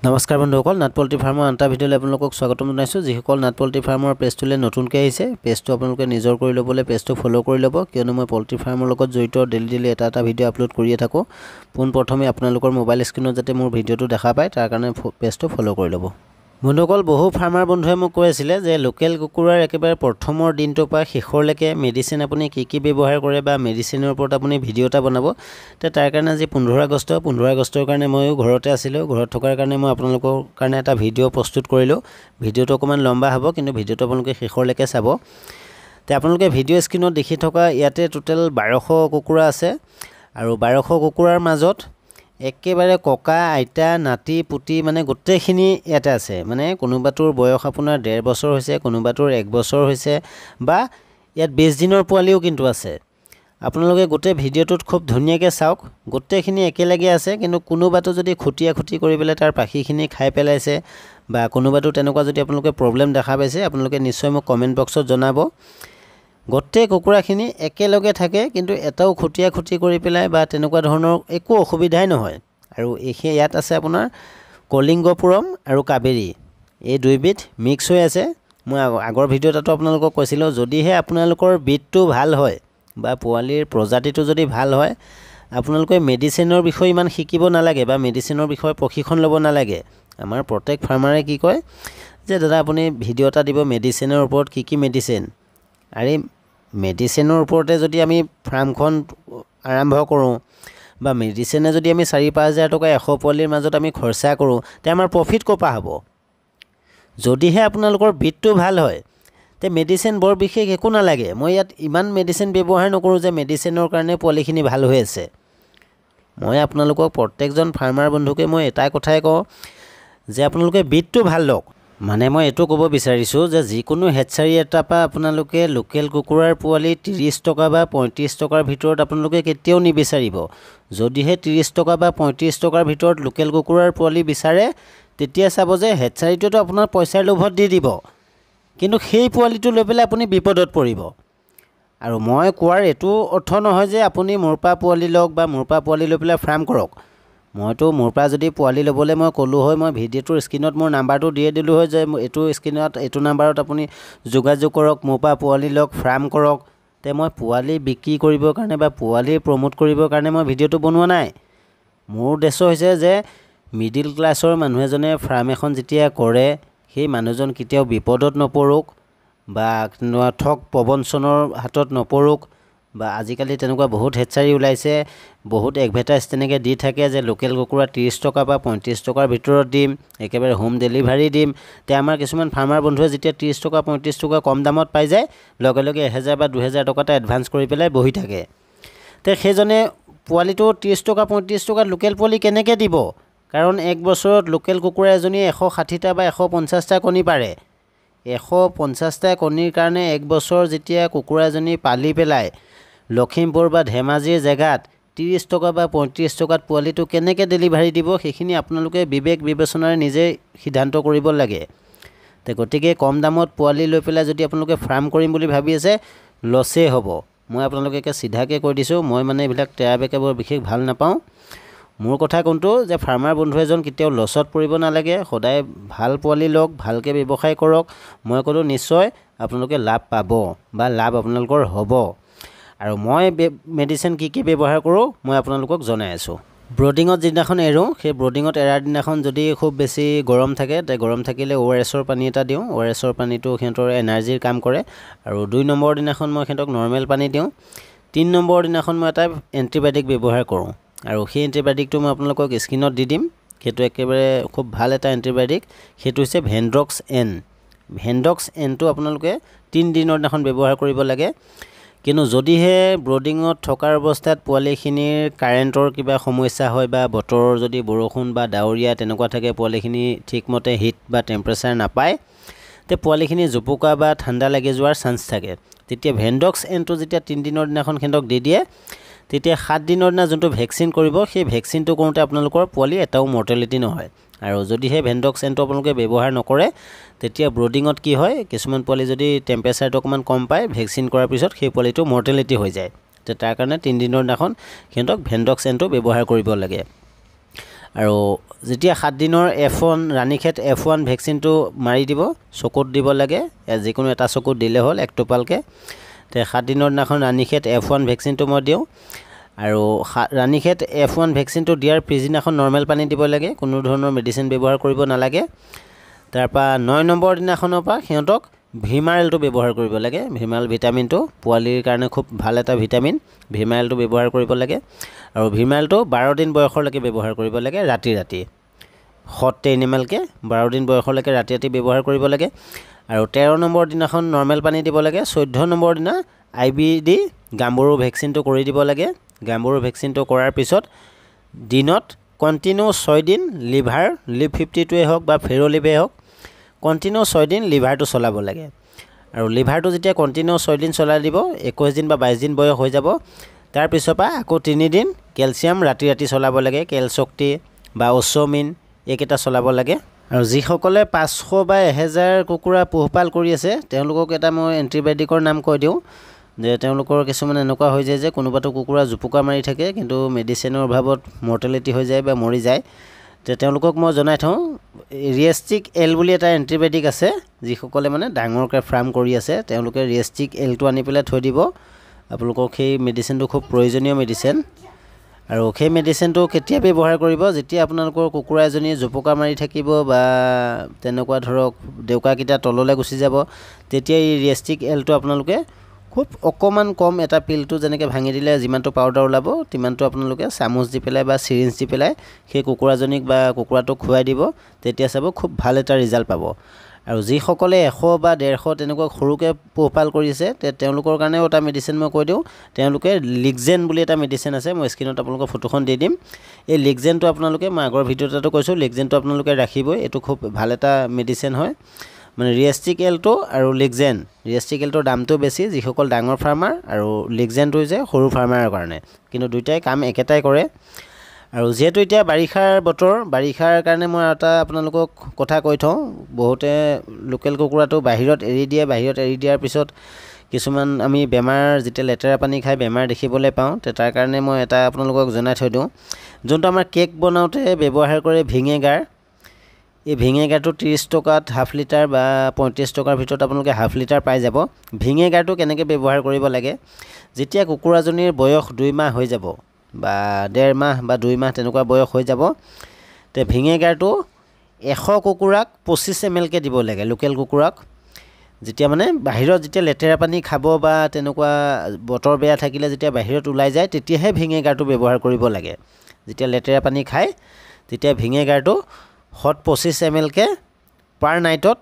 নমস্কাৰ বন্ধুসকল, নাট পল্ট্ৰি ফাৰ্মৰ আনটা ভিডিঅ'লৈ আপোনালোকক স্বাগতম জনাইছোঁ। যিসকল নাট পল্ট্ৰি ফাৰ্মৰ পেজটোলৈ নতুনকৈ আহিছে, পেজটো আপোনালোকে নিজৰ কৰি ল'বলৈ পেজটো ফ'ল' কৰি ল'ব, কিয়নো মই পল্ট্ৰি ফাৰ্মৰ লগত জড়িত ডেইলি এটা ভিডিঅ' আপলোড কৰিয়ে থাকোঁ। পোনপ্ৰথমে আপোনালোকৰ মোবাইল স্ক্ৰীণত যাতে মোৰ ভিডিঅ'টো দেখা পায়, তাৰ কাৰণে পেজটো ফ'ল' কৰি ল'ব। বন্ধুসকল, বহু ফাৰ্মাৰ বন্ধুৱে মোক কৈ আছিলে যে লোকেল কুকুৰাৰ একেবাৰে প্ৰথমৰ দিনটোৰ পৰা শেষৰলৈকে মেডিচিন আপুনি কি ব্যৱহাৰ কৰে বা মেডিচিনৰ ওপৰত আপুনি ভিডিঅ' এটা বনাব। তাৰ কাৰণে আজি 15 আগষ্টৰ কাৰণে ময়ো ঘৰতে আছিলোঁ। ঘৰত থকাৰ কাৰণে মই আপোনালোকৰ কাৰণে এটা ভিডিঅ' প্ৰস্তুত কৰিলোঁ। ভিডিঅ'টো অকণমান লম্বা হ'ব, কিন্তু ভিডিঅ'টো আপোনালোকে শেষৰলৈকে চাব। আপোনালোকে ভিডিঅ' স্ক্ৰীণত দেখি থকা ইয়াতে টোটেল 1200 কুকুৰা আছে, আৰু 1200 কুকুৰাৰ মাজত একেবাৰে ককা আইতা নাতি পুতি মানে গোটেইখিনি ইয়াতে আছে। মানে কোনোবাটোৰ বয়স আপোনাৰ 1.5 বছৰ হৈছে, কোনোবাটোৰ 1 বছৰ হৈছে, বা ইয়াত 20 দিনৰ পোৱালিও কিন্তু আছে। আপোনালোকে গোটেই ভিডিঅ'টোত খুব ধুনীয়াকৈ চাওক, গোটেইখিনি একেলগে আছে, কিন্তু কোনোবাটো যদি খুটি কৰি পেলাই তাৰ পাখিখিনি খাই পেলাইছে, বা কোনোবাটো তেনেকুৱা যদি আপোনালোকে প্ৰব্লেম দেখা পাইছে, আপোনালোকে নিশ্চয় মোক কমেণ্ট বক্সত জনাব। গোটেই কুকুৰাখিনি একেলগে থাকে, কিন্তু এটাও খুটি কৰি পেলাই বা তেনেকুৱা ধৰণৰ একো অসুবিধাই নহয়। আৰু ইয়াত আছে আপোনাৰ কলিংগপুৰম আৰু কাবেৰী, এই দুইবিধ মিক্স হৈ আছে। মই আগৰ ভিডিঅ' এটাতো আপোনালোকক কৈছিলোঁ, যদিহে আপোনালোকৰ বিটটো ভাল হয় বা পোৱালিৰ প্ৰজাতিটো যদি ভাল হয়, আপোনালোকে মেডিচিনৰ বিষয়ে ইমান শিকিব নালাগে বা মেডিচিনৰ বিষয়ে প্ৰশিক্ষণ ল'ব নালাগে। আমাৰ প্ৰত্যেক ফাৰ্মাৰে কি কয় যে দাদা আপুনি ভিডিঅ' এটা দিব মেডিচিনৰ ওপৰত, কি মেডিচিন। আৰে মেডিচিনৰ ওপৰতে যদি আমি ফাৰ্মখন আৰম্ভ কৰোঁ, বা মেডিচিনে যদি আমি 4-5 হাজাৰ টকা 100 পোৱালিৰ মাজত আমি খৰচা কৰোঁ, তে আমাৰ প্ৰফিট ক'ৰ পৰা হ'ব। যদিহে আপোনালোকৰ বিটটো ভাল হয়, তে মেডিচিন বৰ বিশেষ একো নালাগে। মই ইয়াত ইমান মেডিচিন ব্যৱহাৰ নকৰোঁ যে মেডিচিনৰ কাৰণে পোৱালিখিনি ভাল হৈ আছে। মই আপোনালোকক প্ৰত্যেকজন ফাৰ্মাৰ বন্ধুকে মই এটাই কথাই কওঁ যে আপোনালোকে বিটটো ভাল লওক। মানে মই এইটো ক'ব বিচাৰিছোঁ যে যিকোনো হেটচাৰী এটাৰ পৰা আপোনালোকে লোকেল কুকুৰাৰ পোৱালি 30 টকা বা 35 টকাৰ ভিতৰত আপোনালোকে কেতিয়াও নিবিচাৰিব। যদিহে 30 টকা বা 35 টকাৰ ভিতৰত লোকেল কুকুৰাৰ পোৱালি বিচাৰে, তেতিয়া চাব যে হেটচাৰীটোতো আপোনাৰ পইচাৰ লোভত দি দিব, কিন্তু সেই পোৱালিটো লৈ পেলাই আপুনি বিপদত পৰিব। আৰু মই কোৱাৰ এইটো অৰ্থ নহয় যে আপুনি মোৰ পৰা পোৱালি লওক বা মোৰ পৰা পোৱালি লৈ পেলাই ফাৰ্ম কৰক। মইতো মোৰ পৰা যদি পোৱালি ল'বলৈ মই ক'লোঁ হয়, মই ভিডিঅ'টোৰ স্ক্ৰীণত মোৰ নাম্বাৰটো দিয়ে দিলোঁ হয় যে এইটো স্ক্ৰীণত এইটো নাম্বাৰত আপুনি যোগাযোগ কৰক, মোৰ পৰা পোৱালি লওক, ফাৰ্ম কৰক। মই পোৱালি বিক্ৰী কৰিবৰ কাৰণে বা পোৱালি প্ৰমোট কৰিবৰ কাৰণে মই ভিডিঅ'টো বনোৱা নাই। মোৰ উদ্দেশ্য হৈছে যে মিডিল ক্লাছৰ মানুহ এজনে ফাৰ্ম এখন যেতিয়া কৰে, সেই মানুহজন কেতিয়াও বিপদত নপৰক বা ঠগ প্ৰবঞ্চনৰ হাতত নপৰক। বা আজিকালি তেনেকুৱা বহুত হেটচাৰী ওলাইছে, বহুত এডভাৰটাইজ তেনেকৈ দি থাকে যে লোকেল কুকুৰা 30 টকা বা 35 টকাৰ ভিতৰত দিম, একেবাৰে হোম ডেলিভাৰী দিম। আমাৰ কিছুমান ফাৰ্মাৰ বন্ধুৱে যেতিয়া 30 টকা 35 টকা কম দামত পাই যায়, লগে 1000 বা 2000 টকা এটা এডভান্স কৰি পেলাই বহি থাকে। সেইজনে পোৱালিটো 30 টকা 35 টকাত লোকেল পোৱালি কেনেকৈ দিব? কাৰণ 1 বছৰত লোকেল কুকুৰা এজনীয়ে 160টা বা 150টা কণী পাৰে। 150টা কণীৰ কাৰণে 1 বছৰ যেতিয়া কুকুৰা এজনী পালি পেলাই লখিমপুৰ বা ধেমাজিৰ জেগাত 30 টকা বা 35 টকাত পোৱালিটো কেনেকৈ ডেলিভাৰী দিব, সেইখিনি আপোনালোকে বিবেক বিবেচনাৰে নিজে সিদ্ধান্ত কৰিব লাগে। গতিকে কম দামত পোৱালি লৈ পেলাই যদি আপোনালোকে ফাৰ্ম কৰিম বুলি ভাবি আছে, লছেই হ'ব। মই আপোনালোকে চিধাকৈ কৈ দিছোঁ, মই মানে এইবিলাক তেৰা বেকা বৰ বিশেষ ভাল নাপাওঁ। মোৰ কথা কোনটো যে ফাৰ্মাৰ বন্ধু এজন কেতিয়াও লছত পৰিব নালাগে, সদায় ভাল পোৱালি লওক, ভালকৈ ব্যৱসায় কৰক। মই ক'লোঁ নিশ্চয় আপোনালোকে লাভ পাব বা লাভ আপোনালোকৰ হ'ব। আৰু মই মেডিচিন কি ব্যৱহাৰ কৰোঁ মই আপোনালোকক জনাই আছোঁ। ব্ৰডিঙত যিদিনাখন এৰোঁ, সেই ব্ৰডিঙত এৰাৰ দিনাখন যদি খুব বেছি গৰম থাকে, গৰম থাকিলে ORSৰ পানী এটা দিওঁ। ORSৰ পানীটো সিহঁতৰ এনাৰ্জিৰ কাম কৰে। আৰু 2 নম্বৰ দিনাখন মই সিহঁতক নৰ্মেল পানী দিওঁ। 3 নম্বৰ দিনাখন মই এটা এণ্টিবায়'টিক ব্যৱহাৰ কৰোঁ, আৰু সেই এণ্টিবায়'টিকটো মই আপোনালোকক স্ক্ৰীণত দি দিম। সেইটো একেবাৰে খুব ভাল এটা এণ্টিবায়'টিক, সেইটো হৈছে ভেনডক্স এন। ভেনডক্স এনটো আপোনালোকে 3 দিনৰ দিনাখন ব্যৱহাৰ কৰিব লাগে। কিন্তু যদিহে ব্ৰডিঙত থকাৰ অৱস্থাত পোৱালিখিনিৰ কাৰেণ্টৰ কিবা সমস্যা হয় বা বতৰৰ যদি বৰষুণ বা ডাৱৰীয়া তেনেকুৱা থাকে, পোৱালিখিনি ঠিকমতে হিট বা টেম্পাৰেচাৰ নাপায়, পোৱালিখিনি জোপোকা বা ঠাণ্ডা লাগি যোৱাৰ চান্স থাকে। তেতিয়া ভেনডক্স এনটো যেতিয়া 3 দিনৰ দিনাখন সিহঁতক দি দিয়ে, তেতিয়া 7 দিনৰ দিনা যোনটো ভেকচিন কৰিব, সেই ভেকচিনটো কৰোঁতে আপোনালোকৰ পোৱালি এটাও মৰ্টেলিটি নহয়। আৰু যদিহে ভেনডক্স এনটো আপোনালোকে ব্যৱহাৰ নকৰে, তেতিয়া ব্ৰডিঙত কি হয়, কিছুমান পোৱালি যদি টেম্পাৰেচাৰটো অকণমান কম পায়, ভেকচিন কৰাৰ পিছত সেই পোৱালিটো মৰ্টেলিটি হৈ যায়। তাৰ কাৰণে 3 দিনৰ দিনাখন সিহঁতক ভেনডক্স এনটো ব্যৱহাৰ কৰিব লাগে। আৰু যেতিয়া 7 দিনৰ F1 ৰাণীক্ষেত F1 ভেকচিনটো মাৰি দিব, চকুত দিব লাগে, যিকোনো এটা চকুত দিলে হ'ল এক টোপালকৈ। তে 7 দিনৰ দিনাখন ৰাণীক্ষেত F1 ভেকচিনটো মই দিওঁ। আৰু ৰাণীক্ষেত F1 ভেকচিনটো দিয়াৰ পিছদিনাখন নৰ্মেল পানী দিব লাগে, কোনো ধৰণৰ মেডিচিন ব্যৱহাৰ কৰিব নালাগে। তাৰপৰা 9 নম্বৰ দিনাখনৰ পৰা সিহঁতক ভিমাৰেলটো ব্যৱহাৰ কৰিব লাগে। ভিমাৰেল ভিটামিনটো পোৱালিৰ কাৰণে খুব ভাল এটা ভিটামিন, ভিমাৰেলটো ব্যৱহাৰ কৰিব লাগে। আৰু ভিমাৰেলটো 12 দিন বয়সলৈকে ব্যৱহাৰ কৰিব লাগে, ৰাতি হট 10 ml 12 দিন বয়সলৈকে ৰাতি ব্যৱহাৰ কৰিব লাগে। আৰু 13 নম্বৰ দিনাখন নৰ্মেল পানী দিব লাগে। 14 নম্বৰ দিনা IBD গাম্বুৰু ভেকচিনটো কৰি দিব লাগে। গাম্বুৰু ভেকচিনটো কৰাৰ পিছত দিনত কণ্টিনিউ 6 দিন লিভ 52 হওক বা ফেৰলিভেই হওক, কণ্টিনিউ 6 দিন লিভাৰটো চলাব লাগে। আৰু লিভাৰটো যেতিয়া কণ্টিনিউ 6 দিন চলাই দিব, 21 দিন বা 22 দিন বয়স হৈ যাব, তাৰ পিছৰ পৰা আকৌ 3 দিন কেলছিয়াম ৰাতি চলাব লাগে। কেলশক্তি বা অশ্বমিন এইকেইটা চলাব লাগে। আৰু যিসকলে 500 বা 1000 কুকুৰা পোহপাল কৰি আছে, তেওঁলোকক এটা মই এণ্টিবায়'টিকৰ নাম কৈ দিওঁ, যে তেওঁলোকৰ কিছুমান এনেকুৱা হৈ যায় যে কোনোবাটো কুকুৰা জোপোকা মাৰি থাকে, কিন্তু মেডিচিনৰ অভাৱত মৰ্টেলিটি হৈ যায় বা মৰি যায়। তেওঁলোকক মই জনাই থওঁ, ৰিয়েষ্টিক এল বুলি এটা এণ্টিবায়'টিক আছে। যিসকলে মানে ডাঙৰকৈ ফাৰ্ম কৰি আছে, তেওঁলোকে ৰিয়েষ্টিক এলটো আনি পেলাই থৈ দিব। আপোনালোকক সেই মেডিচিনটো খুব প্ৰয়োজনীয় মেডিচিন। আৰু সেই মেডিচিনটো কেতিয়া ব্যৱহাৰ কৰিব, যেতিয়া আপোনালোকৰ কুকুৰা এজনী জোপোকা মাৰি থাকিব বা তেনেকুৱা ধৰক ডেউকাকেইটা তললৈ গুচি যাব, তেতিয়া এই ৰিয়েষ্টিক এলটো আপোনালোকে খুব অকণমান কম এটা পিলটো যেনেকৈ ভাঙি দিলে যিমানটো পাউডাৰ ওলাব, তিমানটো আপোনালোকে চামুচ দি পেলাই বা চিৰিঞ্জ দি পেলাই সেই কুকুৰাজনীক বা কুকুৰাটোক খুৱাই দিব। তেতিয়া চাব খুব ভাল এটা ৰিজাল্ট পাব। আৰু যিসকলে 100 বা 150 তেনেকুৱা সৰুকৈ পোহপাল কৰিছে, তেওঁলোকৰ কাৰণেও এটা মেডিচিন মই কৈ দিওঁ। তেওঁলোকে লিগজেন বুলি এটা মেডিচিন আছে, মই স্ক্ৰীণত আপোনালোকৰ ফটোখন দি দিম। এই লিগজেনটো আপোনালোকে, মই আগৰ ভিডিঅ'টো কৈছোঁ, লিগজেনটো আপোনালোকে ৰাখিবই। এইটো খুব ভাল এটা মেডিচিন হয়। মানে ৰিয়েষ্টিক এলটো আৰু লিগজেন, ৰিয়েষ্টিক এলটোৰ দামটো বেছি যিসকল ডাঙৰ ফাৰ্মাৰ, আৰু লিগজেনটো হৈছে সৰু ফাৰ্মাৰৰ কাৰণে, কিন্তু দুয়োটাই কাম একেটাই কৰে। আৰু যিহেতু এতিয়া বাৰিষাৰ বতৰ, বাৰিষাৰ কাৰণে মই এটা আপোনালোকক কথা কৈ থওঁ, বহুতে লোকেল কুকুৰাটো বাহিৰত এৰি দিয়ে। বাহিৰত এৰি দিয়াৰ পিছত কিছুমান আমি বেমাৰ, যেতিয়া লেতেৰা পানী খাই বেমাৰ দেখিবলৈ পাওঁ, তাৰ কাৰণে মই এটা আপোনালোকক জনাই থৈ দিওঁ, যোনটো আমাৰ কেক বনাওঁতে ব্যৱহাৰ কৰে ভিনেগাৰ। এই ভিনেগাৰটো 30 টকাত হাফ লিটাৰ বা 35 টকাৰ ভিতৰত আপোনালোকে হাফ লিটাৰ পাই যাব। ভিনেগাৰটো কেনেকৈ ব্যৱহাৰ কৰিব লাগে, যেতিয়া কুকুৰাজনীৰ বয়স 2 মাহ হৈ যাব বা 1.5 মাহ বা 2 মাহ তেনেকুৱা বয়স হৈ যাব, তে ভিনেগাৰটো 100 কুকুৰাক 25 ml দিব লাগে, লোকেল কুকুৰাক। যেতিয়া মানে বাহিৰত যেতিয়া লেতেৰা পানী খাব বা তেনেকুৱা বতৰ বেয়া থাকিলে যেতিয়া বাহিৰত ওলাই যায়, তেতিয়াহে ভিনেগাৰটো ব্যৱহাৰ কৰিব লাগে। যেতিয়া লেতেৰা পানী খায়, তেতিয়া ভিনেগাৰটো হট 25 ml পাৰ নাইটত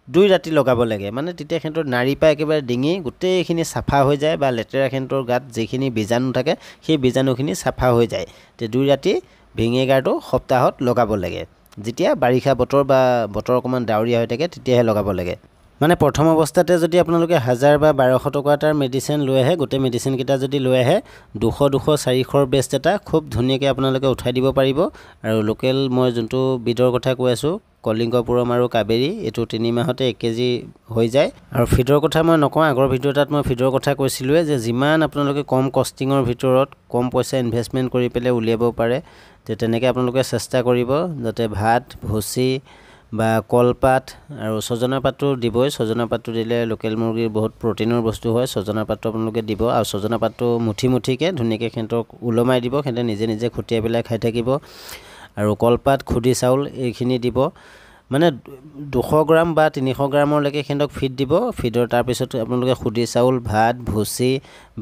2 ৰাতি লগাব লাগে। মানে তেতিয়া সিহঁতৰ নাড়ী পৰা একেবাৰে ডিঙি গোটেইখিনি চাফা হৈ যায়, বা লেতেৰা সিহঁতৰ গাত যিখিনি বীজাণু থাকে সেই বীজাণুখিনি চাফা হৈ যায়। তে 2 ৰাতি ভিনেগাৰটো সপ্তাহত লগাব লাগে। যেতিয়া বাৰিষা বতৰ বা বতৰ অকণমান ডাৱৰীয়া হৈ থাকে, তেতিয়াহে লগাব লাগে। মানে প্ৰথম অৱস্থাতে যদি আপোনালোকে 1000 বা 1200 টকা এটাৰ মেডিচিন লৈ আহে, গোটেই মেডিচিনকেইটা যদি লৈ আহে, 200-400 বেষ্ট এটা খুব ধুনীয়াকৈ আপোনালোকে উঠাই দিব পাৰিব। আৰু লোকেল মই যোনটো বিধৰ কথা কৈ আছোঁ, কলিংগপুৰম আৰু কাবেৰী, এইটো 3 মাহতে 1 কেজি হৈ যায়। আৰু ফিডৰ কথা মই নকওঁ, আগৰ ভিডিঅ' এটাত মই ফিডৰ কথা কৈছিলোঁৱে, যে যিমান আপোনালোকে কম কষ্টিঙৰ ভিতৰত কম পইচা ইনভেষ্টমেণ্ট কৰি পেলাই উলিয়াব পাৰে, তেনেকৈ আপোনালোকে চেষ্টা কৰিব, যাতে ভাত, ভুচি বা কলপাত আৰু ছজনা পাতটো দিবই। ছজনা পাতটো দিলে লোকেল মুৰ্গীৰ বহুত প্ৰটিনৰ বস্তু হয়। ছজনা পাতটো আপোনালোকে দিব, আৰু ছজনা পাতটো মুঠিকৈ ধুনীয়াকৈ সিহঁতক ওলমাই দিব, সিহঁতে নিজে নিজে খুটিয়াই পেলাই খাই থাকিব। আৰু কলপাত, খুদি চাউল এইখিনি দিব। মানে 200 গ্ৰাম বা 300 গ্ৰামলৈকে সিহঁতক ফিড দিব। ফিডৰ তাৰপিছত আপোনালোকে খুদি চাউল, ভাত, ভুচি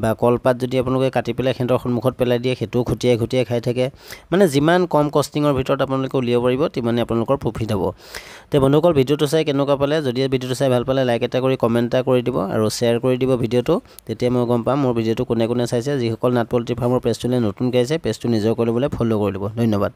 বা কলপাত যদি আপোনালোকে কাটি পেলাই সিহঁতৰ সন্মুখত পেলাই দিয়ে, সেইটোও খুটিয়াই খাই থাকে। মানে যিমান কম কষ্টিঙৰ ভিতৰত আপোনালোকে উলিয়াব পাৰিব, তিমানে আপোনালোকৰ প্ৰফিট হ'ব। তে বন্ধুসকল, ভিডিঅ'টো চাই কেনেকুৱা পালে, যদি ভিডিঅ'টো চাই ভাল পালে লাইক এটা কৰি কমেণ্ট এটা কৰি দিব, আৰু শ্বেয়াৰ কৰি দিব ভিডিঅ'টো। তেতিয়া মই গম পাম মোৰ ভিডিঅ'টো কোনে কোনে চাইছে। যিসকল নাট পল্ট্ৰি ফাৰ্মৰ পেজটোলৈ নতুনকৈ আহিছে, পেজটো নিজৰ কৰি ল'বলৈ ফ'ল' কৰি ল'ব। ধন্যবাদ।